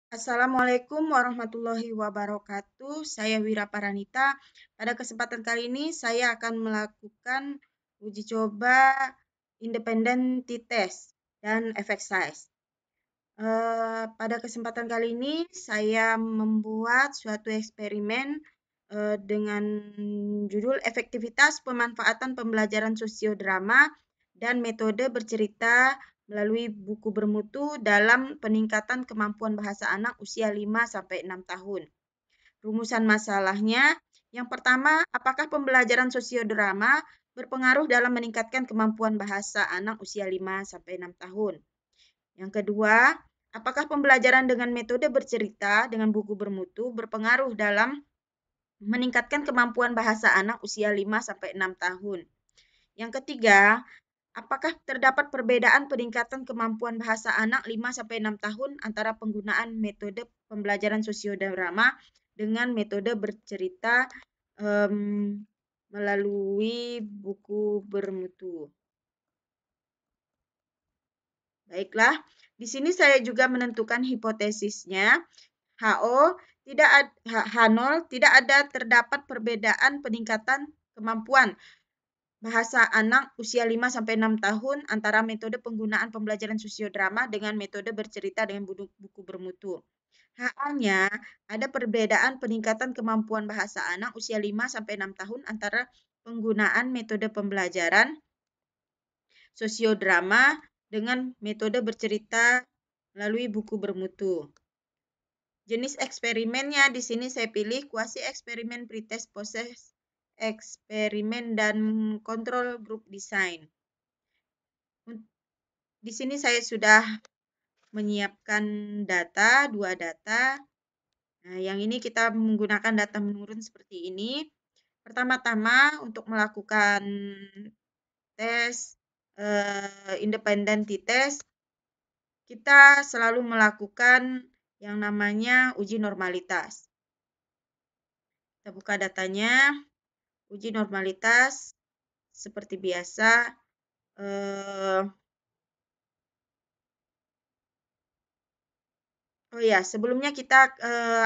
Assalamualaikum warahmatullahi wabarakatuh. Saya Wira Paranita. Pada kesempatan kali ini saya akan melakukan uji coba independent t-test dan effect size. Pada kesempatan kali ini saya membuat suatu eksperimen dengan judul efektivitas pemanfaatan pembelajaran sosiodrama dan metode bercerita melalui buku bermutu dalam peningkatan kemampuan bahasa anak usia 5-6 tahun. Rumusan masalahnya, yang pertama, apakah pembelajaran sosiodrama berpengaruh dalam meningkatkan kemampuan bahasa anak usia 5-6 tahun? Yang kedua, apakah pembelajaran dengan metode bercerita dengan buku bermutu berpengaruh dalam meningkatkan kemampuan bahasa anak usia 5-6 tahun? Yang ketiga, apakah terdapat perbedaan peningkatan kemampuan bahasa anak 5-6 tahun antara penggunaan metode pembelajaran sosiodrama dengan metode bercerita melalui buku bermutu? Baiklah, di sini saya juga menentukan hipotesisnya. H0 tidak ada terdapat perbedaan peningkatan kemampuan bahasa anak usia 5-6 tahun antara metode penggunaan pembelajaran sosiodrama dengan metode bercerita dengan buku bermutu. HA-nya ada perbedaan peningkatan kemampuan bahasa anak usia 5-6 tahun antara penggunaan metode pembelajaran sosiodrama dengan metode bercerita melalui buku bermutu. Jenis eksperimennya di sini saya pilih kuasi eksperimen, pretest, post-test eksperimen, dan kontrol grup desain. Di sini saya sudah menyiapkan dua data. Nah, yang ini kita menggunakan data menurun seperti ini. Pertama-tama untuk melakukan tes independent t-test, kita selalu melakukan yang namanya uji normalitas. Kita buka datanya, uji normalitas seperti biasa. Oh ya, sebelumnya kita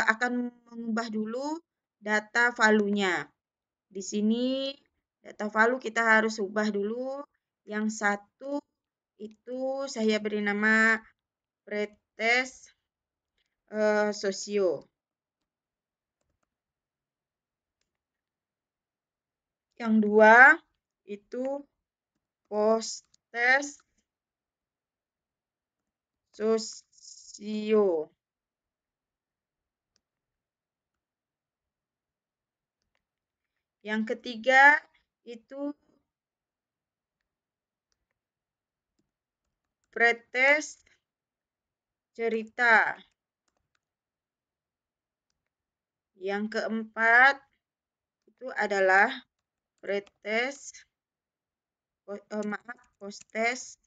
akan mengubah dulu data value-nya. Di sini data value kita harus ubah dulu. Yang satu itu saya beri nama pretest sosio. Yang dua itu post-test sosio. Yang ketiga itu pretest cerita. Yang keempat itu adalah post-test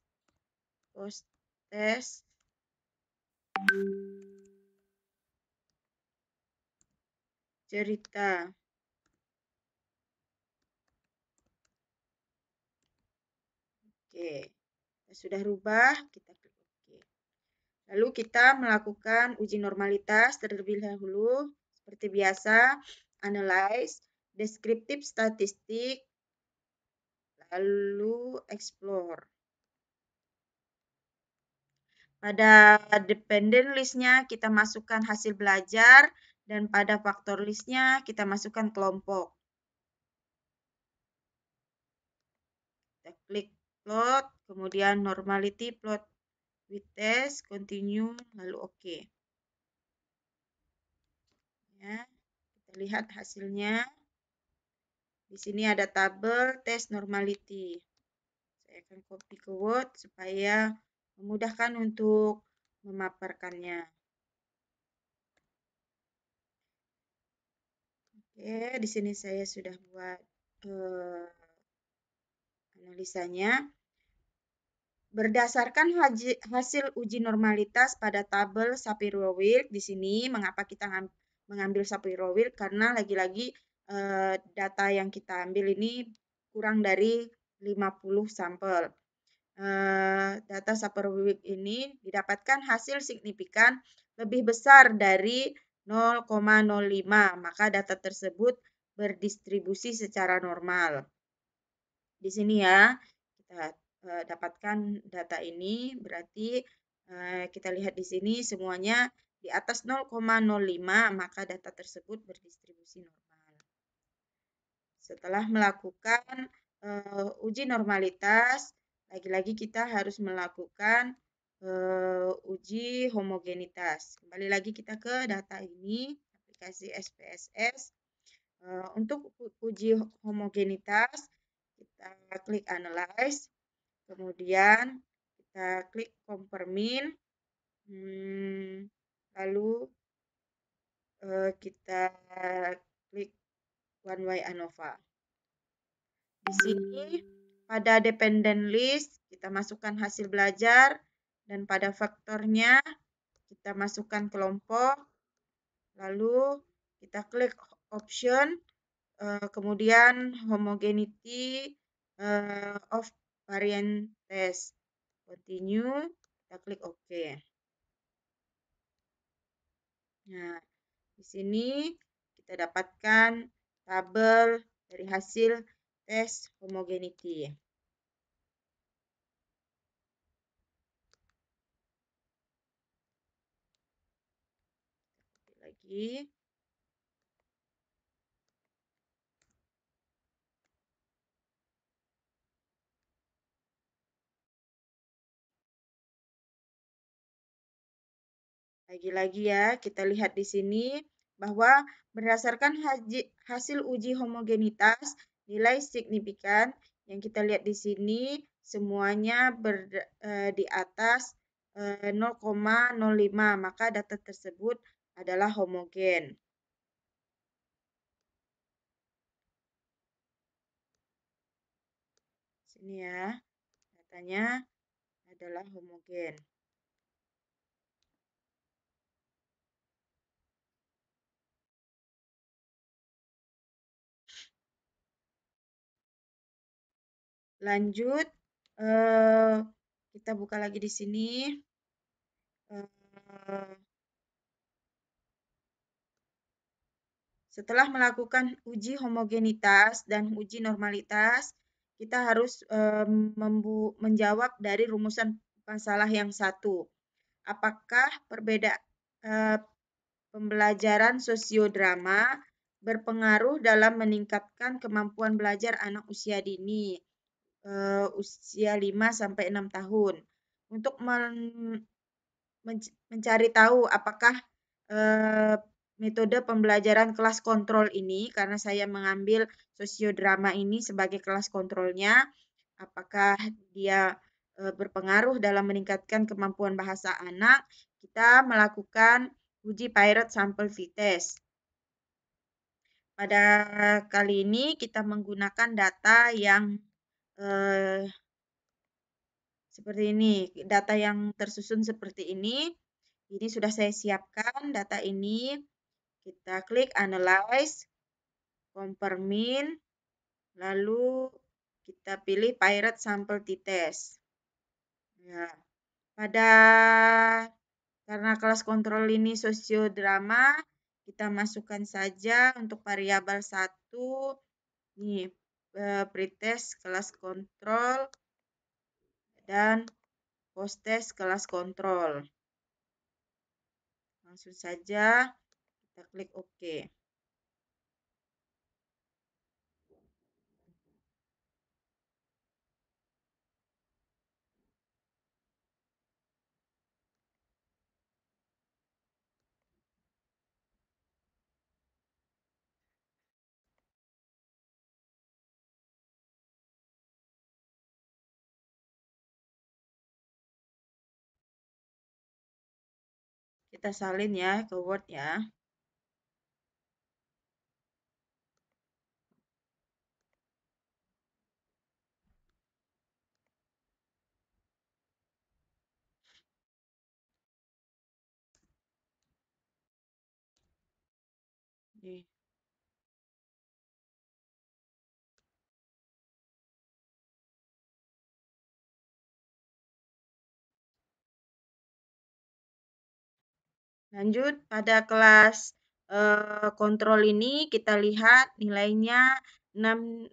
cerita. Oke, sudah rubah, kita klik oke. Lalu kita melakukan uji normalitas terlebih dahulu, seperti biasa, analyze, deskriptif statistik, lalu explore. Pada dependent list-nya kita masukkan hasil belajar, dan pada faktor list-nya kita masukkan kelompok. Kita klik plot, kemudian normality plot with test, continue, lalu oke. Ya, kita lihat hasilnya. Di sini ada tabel test normality. Saya akan copy ke Word supaya memudahkan untuk memaparkannya. Oke, di sini saya sudah buat analisanya. Berdasarkan hasil uji normalitas pada tabel Shapiro-Wilk, di sini mengapa kita mengambil Shapiro-Wilk? Karena lagi-lagi data yang kita ambil ini kurang dari 50 sampel. Data Shapiro-Wilk ini didapatkan hasil signifikan lebih besar dari 0,05, maka data tersebut berdistribusi secara normal. Di sini ya, kita dapatkan data ini, berarti kita lihat di sini semuanya di atas 0,05, maka data tersebut berdistribusi normal. Setelah melakukan uji normalitas, lagi-lagi kita harus melakukan uji homogenitas. Kembali lagi kita ke data ini, aplikasi SPSS. Untuk uji homogenitas, kita klik Analyze, kemudian kita klik Confirming, lalu kita klik One Way ANOVA. Di sini pada dependent list kita masukkan hasil belajar dan pada faktornya kita masukkan kelompok, lalu kita klik option, kemudian homogeneity of variant test, continue, kita klik OK. Nah, di sini kita dapatkan tabel dari hasil tes homogeneity. Lagi. Lagi-lagi ya, kita lihat di sini bahwa berdasarkan hasil uji homogenitas, nilai signifikan yang kita lihat di sini semuanya di atas 0,05, maka data tersebut adalah homogen. Sini ya, datanya adalah homogen. Lanjut, kita buka lagi di sini. Setelah melakukan uji homogenitas dan uji normalitas, kita harus menjawab dari rumusan masalah yang satu. Apakah pembelajaran sosiodrama berpengaruh dalam meningkatkan kemampuan belajar anak usia dini, usia 5-6 tahun? Untuk mencari tahu apakah metode pembelajaran kelas kontrol ini, karena saya mengambil sosiodrama ini sebagai kelas kontrolnya, apakah dia berpengaruh dalam meningkatkan kemampuan bahasa anak, kita melakukan uji Pirate Sample T-Test. Pada kali ini kita menggunakan data yang seperti ini, data yang tersusun seperti ini. Ini sudah saya siapkan data ini. Kita klik Analyze, Confirming, lalu kita pilih Pirate Sample T-Test. Ya, karena kelas kontrol ini sosiodrama, kita masukkan saja untuk variabel 1, ini pretest kelas kontrol dan posttest kelas kontrol. Langsung saja kita klik OK. Kita salin ya ke Word ya. Nih. Lanjut pada kelas kontrol ini kita lihat nilainya 6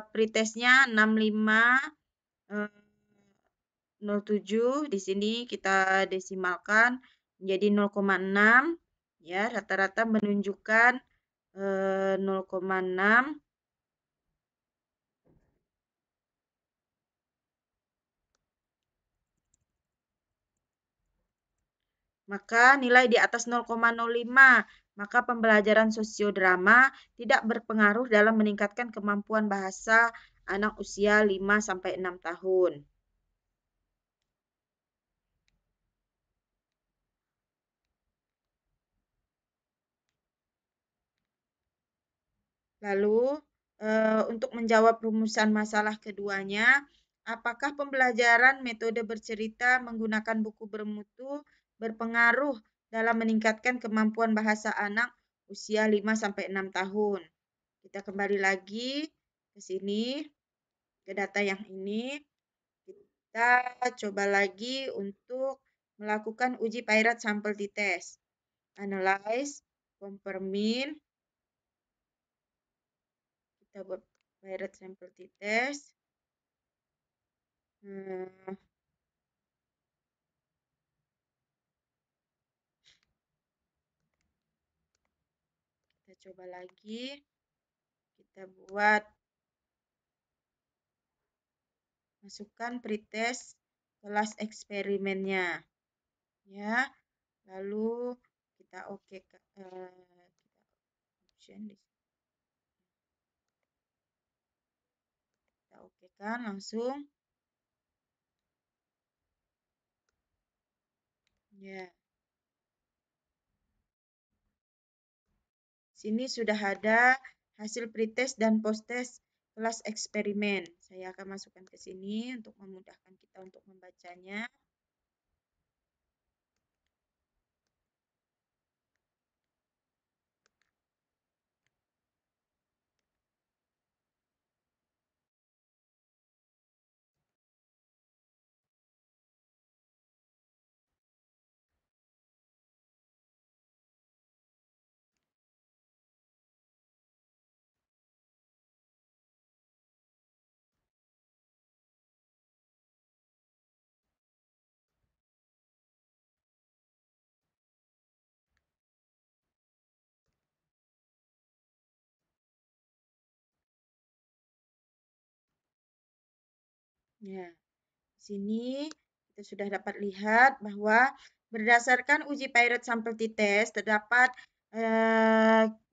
pretestnya 6507. Di sini kita desimalkan menjadi 0,6 ya, rata-rata menunjukkan 0,6. Maka nilai di atas 0,05, maka pembelajaran sosiodrama tidak berpengaruh dalam meningkatkan kemampuan bahasa anak usia 5 sampai 6 tahun. Lalu, untuk menjawab rumusan masalah keduanya, apakah pembelajaran metode bercerita menggunakan buku bermutu berpengaruh dalam meningkatkan kemampuan bahasa anak usia 5 sampai 6 tahun? Kita kembali lagi ke sini, ke data yang ini. Kita coba lagi untuk melakukan uji Pairat sampel t-test. Analyze, Kompermin. Kita buat Pairat sampel t-test. Kita coba lagi. Kita buat masukkan pretest kelas eksperimennya. Ya. Lalu kita oke option kita oke kan langsung. Ya. Sini sudah ada hasil pretest dan posttest kelas eksperimen. Saya akan masukkan ke sini untuk memudahkan kita untuk membacanya. Ya. Sini kita sudah dapat lihat bahwa berdasarkan uji Pairat sampel t-test terdapat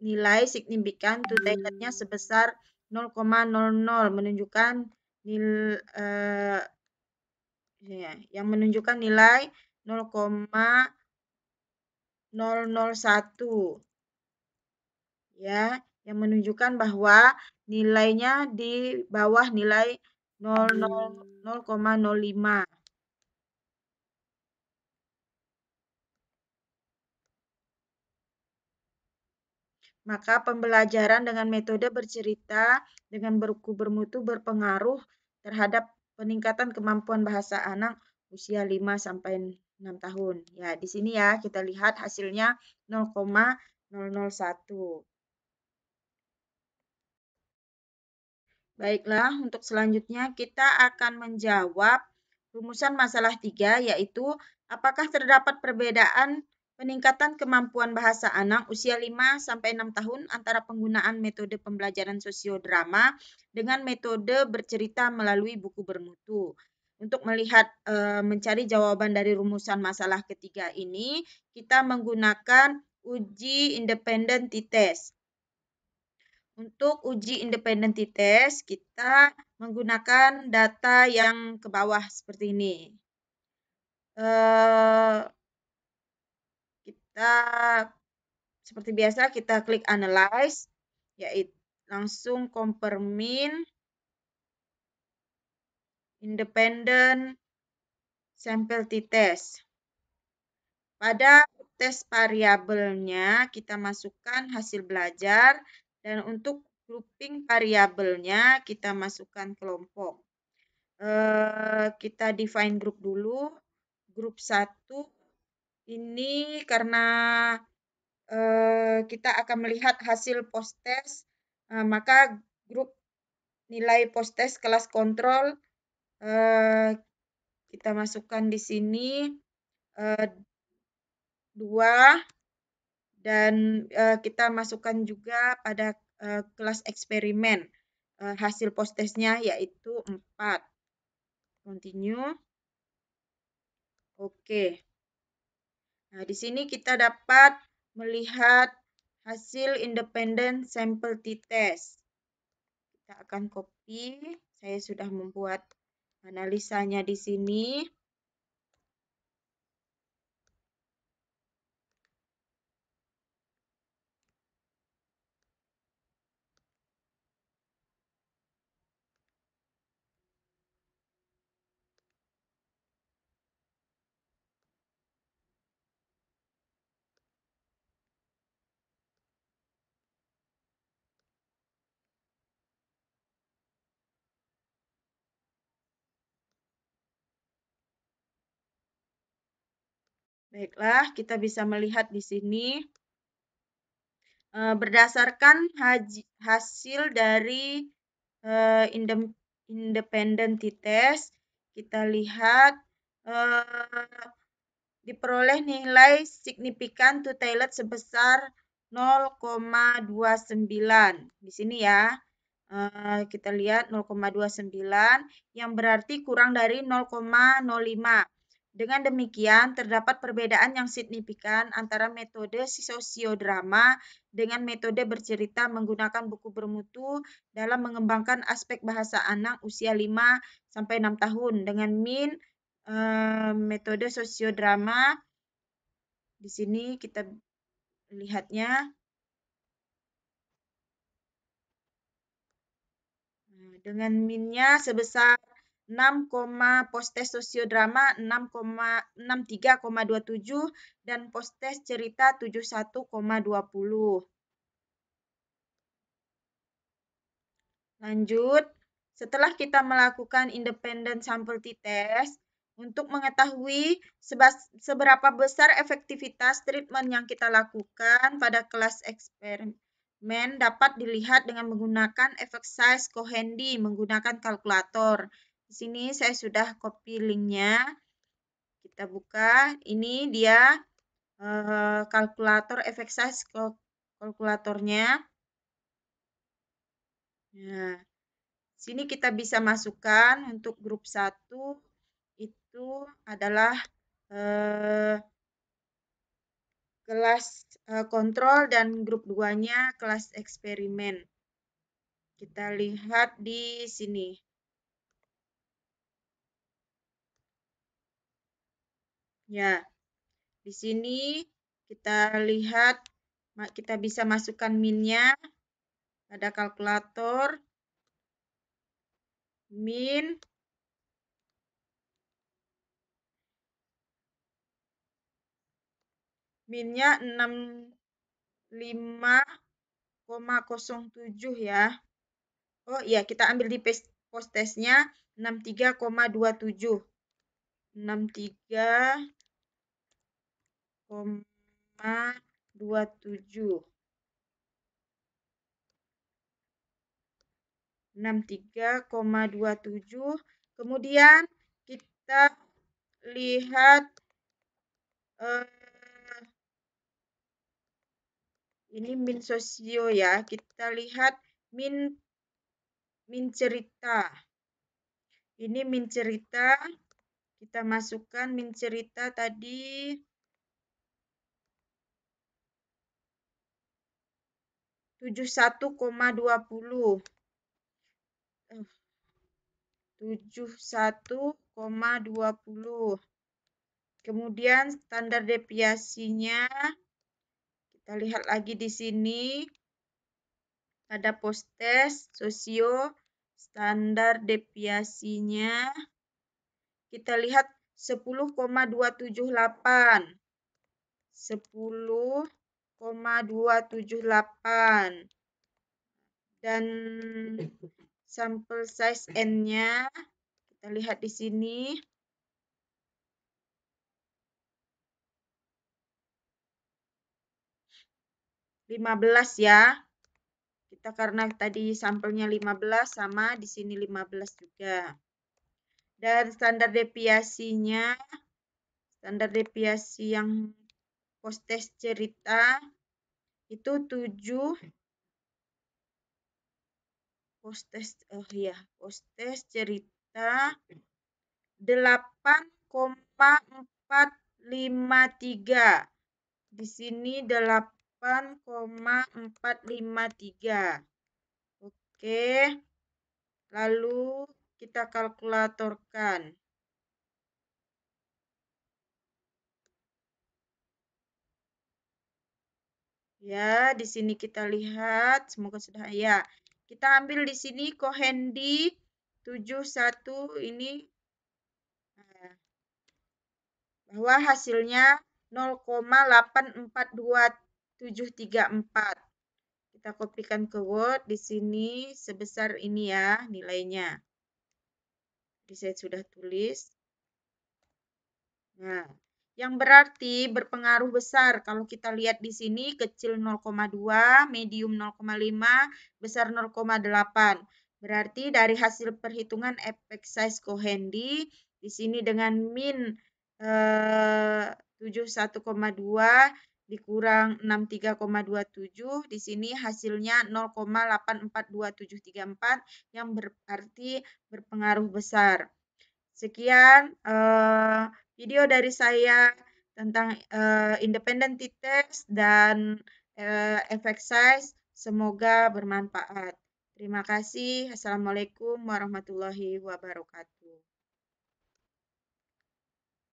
nilai signifikan to targetnya sebesar 0,00 menunjukkan yang menunjukkan nilai 0,001 ya, yang menunjukkan bahwa nilainya di bawah nilai 0,05. Maka pembelajaran dengan metode bercerita dengan buku bermutu berpengaruh terhadap peningkatan kemampuan bahasa anak usia 5 sampai 6 tahun. Ya, di sini ya kita lihat hasilnya 0,001. Baiklah, untuk selanjutnya kita akan menjawab rumusan masalah 3, yaitu apakah terdapat perbedaan peningkatan kemampuan bahasa anak usia 5 sampai 6 tahun antara penggunaan metode pembelajaran sosiodrama dengan metode bercerita melalui buku bermutu. Untuk melihat mencari jawaban dari rumusan masalah ketiga ini, kita menggunakan uji independen t-test. Untuk uji independen t-test, kita menggunakan data yang ke bawah seperti ini. Kita seperti biasa kita klik analyze, yaitu langsung Kompermin independen sampel t-test. Pada tes variabelnya kita masukkan hasil belajar dan untuk grouping variabelnya kita masukkan kelompok. Kita define grup dulu. Grup 1 ini karena kita akan melihat hasil post-test, maka grup nilai post-test kelas kontrol kita masukkan di sini 2 dan kita masukkan juga pada kelas eksperimen hasil post-testnya yaitu 4. Continue. Oke. Nah, di sini kita dapat melihat hasil independent sample t-test. Kita akan copy. Saya sudah membuat analisanya di sini. Baiklah, kita bisa melihat di sini berdasarkan hasil dari independent t-test, kita lihat diperoleh nilai signifikan to tailored sebesar 0,29. Di sini ya, kita lihat 0,29 yang berarti kurang dari 0,05. Dengan demikian, terdapat perbedaan yang signifikan antara metode sosiodrama dengan metode bercerita menggunakan buku bermutu dalam mengembangkan aspek bahasa anak usia 5-6 tahun dengan min metode sosiodrama. Di sini kita lihatnya dengan minnya sebesar 6, post-test sosiodrama 63,27 dan post-test cerita 71,20. Lanjut, setelah kita melakukan independent sample t-test, untuk mengetahui seberapa besar efektivitas treatment yang kita lakukan pada kelas eksperimen dapat dilihat dengan menggunakan effect size Cohendy menggunakan kalkulator. Di sini saya sudah copy linknya. Kita buka. Ini dia kalkulator effect size kalkulatornya. Nah, sini kita bisa masukkan untuk grup 1 itu adalah kelas kontrol dan grup 2-nya kelas eksperimen. Kita lihat di sini. Ya, di sini kita lihat kita bisa masukkan minnya pada kalkulator. Minnya 65,07 ya. Oh iya, kita ambil di post testnya 63,27. 63,27. 63,27. Kemudian kita lihat ini min sosio ya. Kita lihat min cerita. Ini min cerita. Kita masukkan min cerita tadi 71,20. 71,20. Kemudian standar deviasinya kita lihat lagi di sini. Ada post test sosio standar deviasinya kita lihat 10,278. 10,278 dan sampel size N-nya kita lihat di sini 15 ya. Kita karena tadi sampelnya 15 sama di sini 15 juga. Dan standar deviasi yang post test cerita itu 7 post test cerita 8,453. Di sini 8,453. Oke. Lalu kita kalkulatorkan. Ya, di sini kita lihat, semoga sudah ya. Kita ambil di sini Kohendi 71 ini bahwa hasilnya 0,842734. Kita kopikan ke Word di sini sebesar ini ya nilainya. Jadi saya sudah tulis. Nah, yang berarti berpengaruh besar kalau kita lihat di sini kecil 0,2, medium 0,5, besar 0,8. Berarti dari hasil perhitungan effect size Kohendi di sini dengan min 71,2 dikurang 63,27, di sini hasilnya 0,842734 yang berarti berpengaruh besar. Sekian video dari saya tentang independent t-test dan effect size. Semoga bermanfaat. Terima kasih. Assalamualaikum warahmatullahi wabarakatuh.